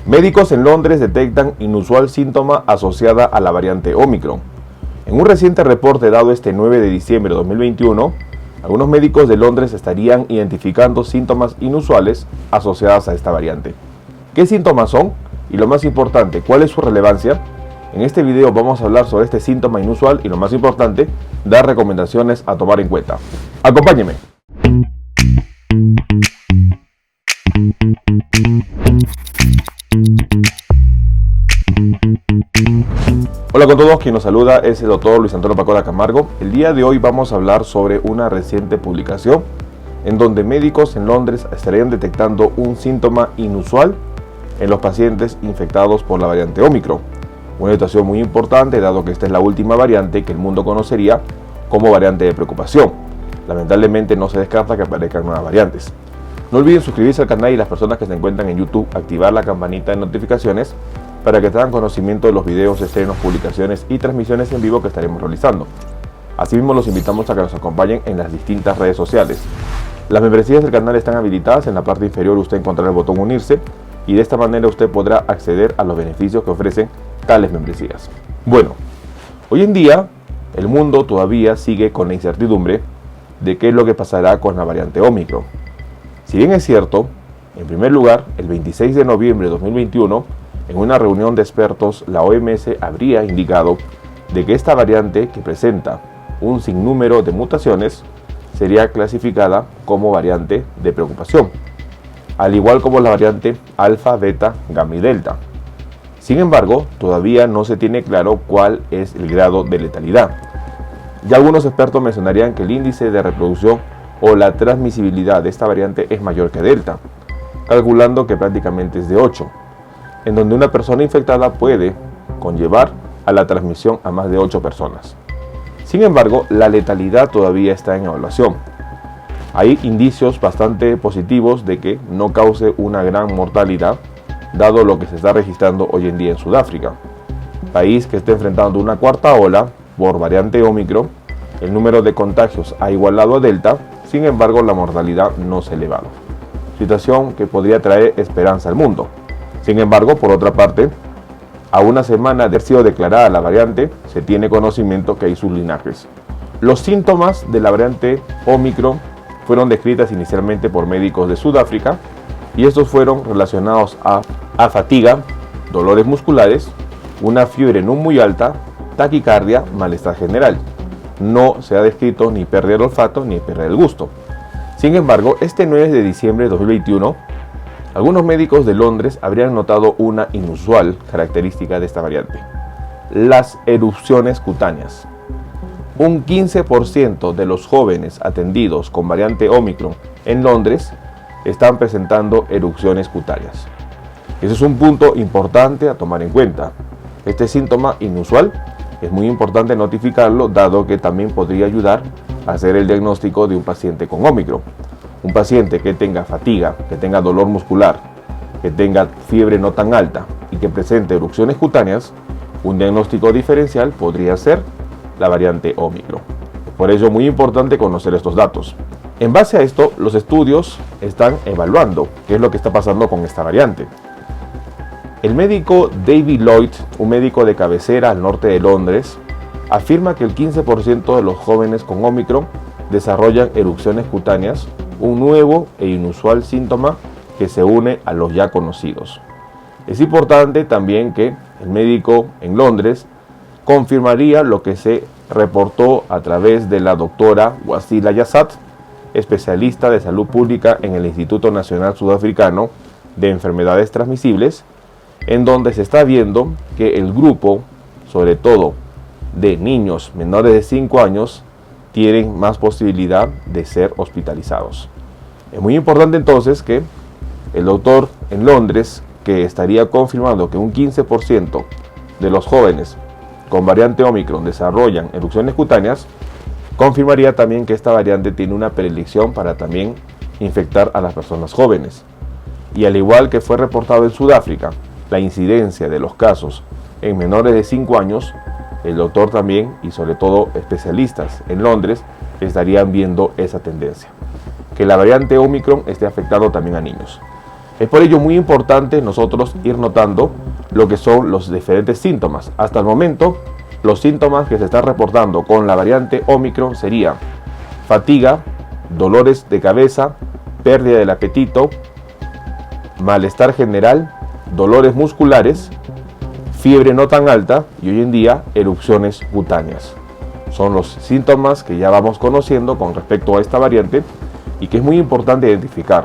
Médicos en Londres detectan inusual síntoma asociada a la variante Omicron. En un reciente reporte dado este 9 de diciembre de 2021, algunos médicos de Londres estarían identificando síntomas inusuales asociados a esta variante. ¿Qué síntomas son? Y lo más importante, ¿cuál es su relevancia? En este video vamos a hablar sobre este síntoma inusual y lo más importante, dar recomendaciones a tomar en cuenta. Acompáñeme. Hola con todos, quien nos saluda es el doctor Luis Antonio Pacora Camargo. El día de hoy vamos a hablar sobre una reciente publicación en donde médicos en Londres estarían detectando un síntoma inusual en los pacientes infectados por la variante Omicron. Una situación muy importante dado que esta es la última variante que el mundo conocería como variante de preocupación. Lamentablemente no se descarta que aparezcan nuevas variantes. No olviden suscribirse al canal y las personas que se encuentran en YouTube activar la campanita de notificaciones para que tengan conocimiento de los videos, estrenos, publicaciones y transmisiones en vivo que estaremos realizando. Asimismo los invitamos a que nos acompañen en las distintas redes sociales. Las membresías del canal están habilitadas, en la parte inferior usted encontrará el botón unirse y de esta manera usted podrá acceder a los beneficios que ofrecen tales membresías. Bueno, hoy en día el mundo todavía sigue con la incertidumbre de qué es lo que pasará con la variante Omicron. Si bien es cierto, en primer lugar, el 26 de noviembre de 2021, en una reunión de expertos, la OMS habría indicado de que esta variante, que presenta un sinnúmero de mutaciones, sería clasificada como variante de preocupación, al igual como la variante alfa, beta, gamma y delta. Sin embargo, todavía no se tiene claro cuál es el grado de letalidad. Ya algunos expertos mencionarían que el índice de reproducción o la transmisibilidad de esta variante es mayor que delta, calculando que prácticamente es de 8, en donde una persona infectada puede conllevar a la transmisión a más de 8 personas. Sin embargo, la letalidad todavía está en evaluación. Hay indicios bastante positivos de que no cause una gran mortalidad, dado lo que se está registrando hoy en día en Sudáfrica, país que está enfrentando una cuarta ola por variante Omicron. El número de contagios ha igualado a Delta, sin embargo la mortalidad no se ha elevado, situación que podría traer esperanza al mundo. Sin embargo, por otra parte, a una semana de haber sido declarada la variante, se tiene conocimiento que hay sus linajes. Los síntomas de la variante Omicron fueron descritas inicialmente por médicos de Sudáfrica y estos fueron relacionados a fatiga, dolores musculares, una fiebre no muy alta, taquicardia, malestar general. No se ha descrito ni pérdida del olfato ni pérdida del gusto. Sin embargo, este 9 de diciembre de 2021, algunos médicos de Londres habrían notado una inusual característica de esta variante: las erupciones cutáneas. Un 15% de los jóvenes atendidos con variante Omicron en Londres están presentando erupciones cutáneas. Ese es un punto importante a tomar en cuenta. Este síntoma inusual es muy importante notificarlo, dado que también podría ayudar a hacer el diagnóstico de un paciente con Omicron. Un paciente que tenga fatiga, que tenga dolor muscular, que tenga fiebre no tan alta y que presente erupciones cutáneas, un diagnóstico diferencial podría ser la variante Omicron. Por ello, muy importante conocer estos datos. En base a esto, los estudios están evaluando qué es lo que está pasando con esta variante. El médico David Lloyd, un médico de cabecera al norte de Londres, afirma que el 15% de los jóvenes con Omicron desarrollan erupciones cutáneas, un nuevo e inusual síntoma que se une a los ya conocidos. Es importante también que el médico en Londres confirmaría lo que se reportó a través de la doctora Wasila Yassat, especialista de salud pública en el Instituto Nacional Sudafricano de Enfermedades Transmisibles, en donde se está viendo que el grupo, sobre todo de niños menores de 5 años, tienen más posibilidad de ser hospitalizados. Es muy importante entonces que el doctor en Londres, que estaría confirmando que un 15% de los jóvenes con variante Omicron desarrollan erupciones cutáneas, confirmaría también que esta variante tiene una predilección para también infectar a las personas jóvenes. Y al igual que fue reportado en Sudáfrica, la incidencia de los casos en menores de 5 años, el doctor también y sobre todo especialistas en Londres estarían viendo esa tendencia, que la variante Omicron esté afectando también a niños. Es por ello muy importante nosotros ir notando lo que son los diferentes síntomas. Hasta el momento, los síntomas que se están reportando con la variante Omicron serían fatiga, dolores de cabeza, pérdida del apetito, malestar general, dolores musculares, fiebre no tan alta y hoy en día erupciones cutáneas. Son los síntomas que ya vamos conociendo con respecto a esta variante y que es muy importante identificar.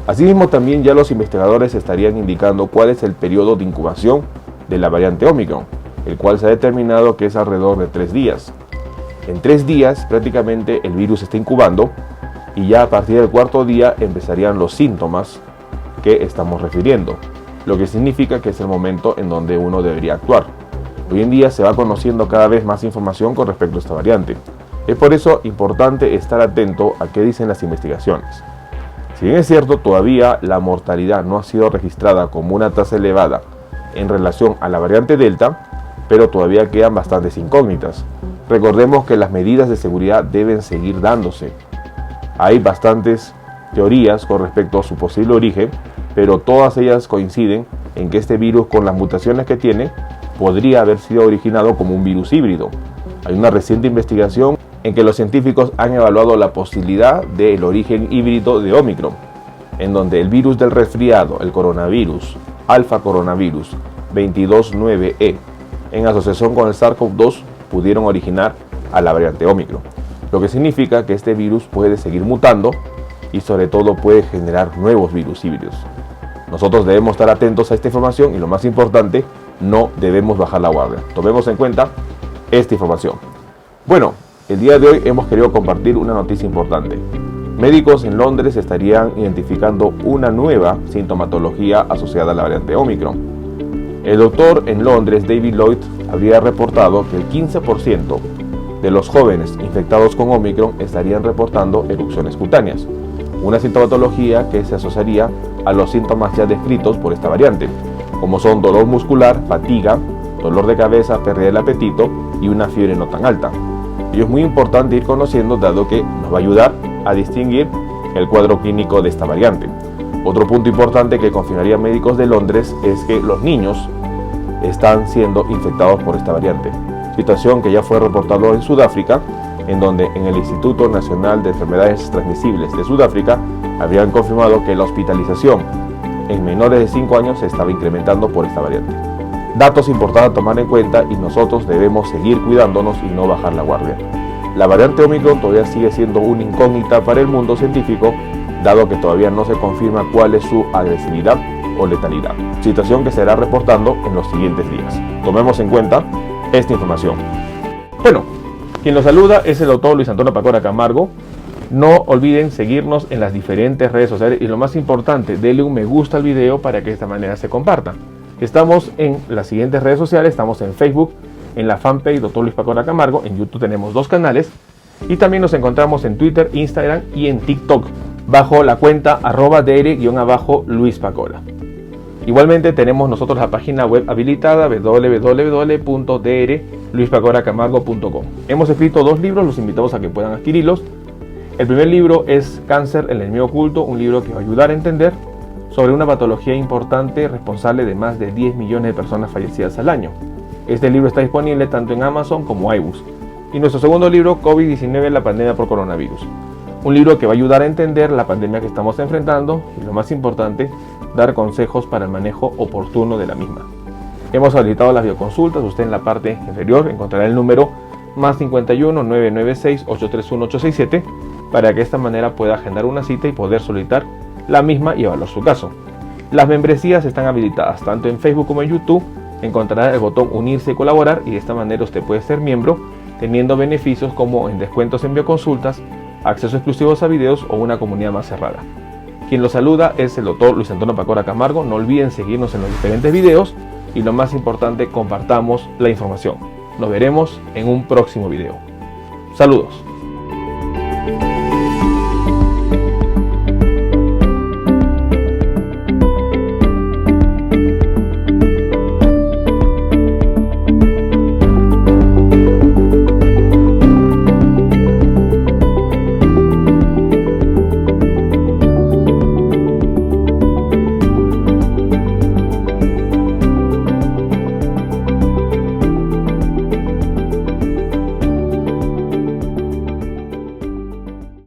Asimismo, también ya los investigadores estarían indicando cuál es el periodo de incubación de la variante Omicron, el cual se ha determinado que es alrededor de 3 días. En 3 días prácticamente el virus está incubando y ya a partir del 4.º día empezarían los síntomas que estamos refiriendo, lo que significa que es el momento en donde uno debería actuar. Hoy en día se va conociendo cada vez más información con respecto a esta variante. Es por eso importante estar atento a qué dicen las investigaciones. Si bien es cierto, todavía la mortalidad no ha sido registrada como una tasa elevada en relación a la variante Delta, pero todavía quedan bastantes incógnitas. Recordemos que las medidas de seguridad deben seguir dándose. Hay bastantes teorías con respecto a su posible origen, pero todas ellas coinciden en que este virus, con las mutaciones que tiene, podría haber sido originado como un virus híbrido. Hay una reciente investigación en que los científicos han evaluado la posibilidad del origen híbrido de Omicron, en donde el virus del resfriado, el coronavirus, alfa coronavirus 229E, en asociación con el SARS-CoV-2, pudieron originar a la variante Omicron, lo que significa que este virus puede seguir mutando y sobre todo puede generar nuevos virus híbridos. Nosotros debemos estar atentos a esta información y lo más importante, no debemos bajar la guardia. Tomemos en cuenta esta información. Bueno, el día de hoy hemos querido compartir una noticia importante. Médicos en Londres estarían identificando una nueva sintomatología asociada a la variante Omicron. El doctor en Londres, David Lloyd, habría reportado que el 15% de los jóvenes infectados con Omicron estarían reportando erupciones cutáneas, una sintomatología que se asociaría a los síntomas ya descritos por esta variante, como son dolor muscular, fatiga, dolor de cabeza, pérdida del apetito y una fiebre no tan alta. Y es muy importante ir conociendo, dado que nos va a ayudar a distinguir el cuadro clínico de esta variante. Otro punto importante que confirmarían médicos de Londres es que los niños están siendo infectados por esta variante, situación que ya fue reportado en Sudáfrica, en donde en el Instituto Nacional de Enfermedades Transmisibles de Sudáfrica habrían confirmado que la hospitalización en menores de 5 años se estaba incrementando por esta variante. Datos importantes a tomar en cuenta y nosotros debemos seguir cuidándonos y no bajar la guardia. La variante Omicron todavía sigue siendo una incógnita para el mundo científico, dado que todavía no se confirma cuál es su agresividad o letalidad, situación que se irá reportando en los siguientes días. Tomemos en cuenta esta información. Bueno, quien los saluda es el doctor Luis Antonio Pacora Camargo. No olviden seguirnos en las diferentes redes sociales y lo más importante, denle un me gusta al video para que de esta manera se comparta. Estamos en las siguientes redes sociales, estamos en Facebook, en la fanpage Dr. Luis Pacora Camargo, en YouTube tenemos 2 canales y también nos encontramos en Twitter, Instagram y en TikTok bajo la cuenta @dr_Luis Pacora. Igualmente tenemos nosotros la página web habilitada www.drluispacoracamargo.com. Hemos escrito 2 libros, los invitamos a que puedan adquirirlos. El primer libro es Cáncer, el enemigo oculto, un libro que va a ayudar a entender sobre una patología importante responsable de más de 10 millones de personas fallecidas al año. Este libro está disponible tanto en Amazon como iBooks. Y nuestro segundo libro, COVID-19, la pandemia por coronavirus. Un libro que va a ayudar a entender la pandemia que estamos enfrentando y, lo más importante, dar consejos para el manejo oportuno de la misma. Hemos habilitado las videoconsultas. Usted en la parte inferior encontrará el número +51 996 831 867 para que de esta manera pueda agendar una cita y poder solicitar la misma y evaluar su caso. Las membresías están habilitadas tanto en Facebook como en YouTube. Encontrará el botón unirse y colaborar y de esta manera usted puede ser miembro teniendo beneficios como en descuentos en bioconsultas, acceso exclusivos a videos o una comunidad más cerrada. Quien los saluda es el doctor Luis Antonio Pacora Camargo. No olviden seguirnos en los diferentes videos y lo más importante, compartamos la información. Nos veremos en un próximo video. Saludos.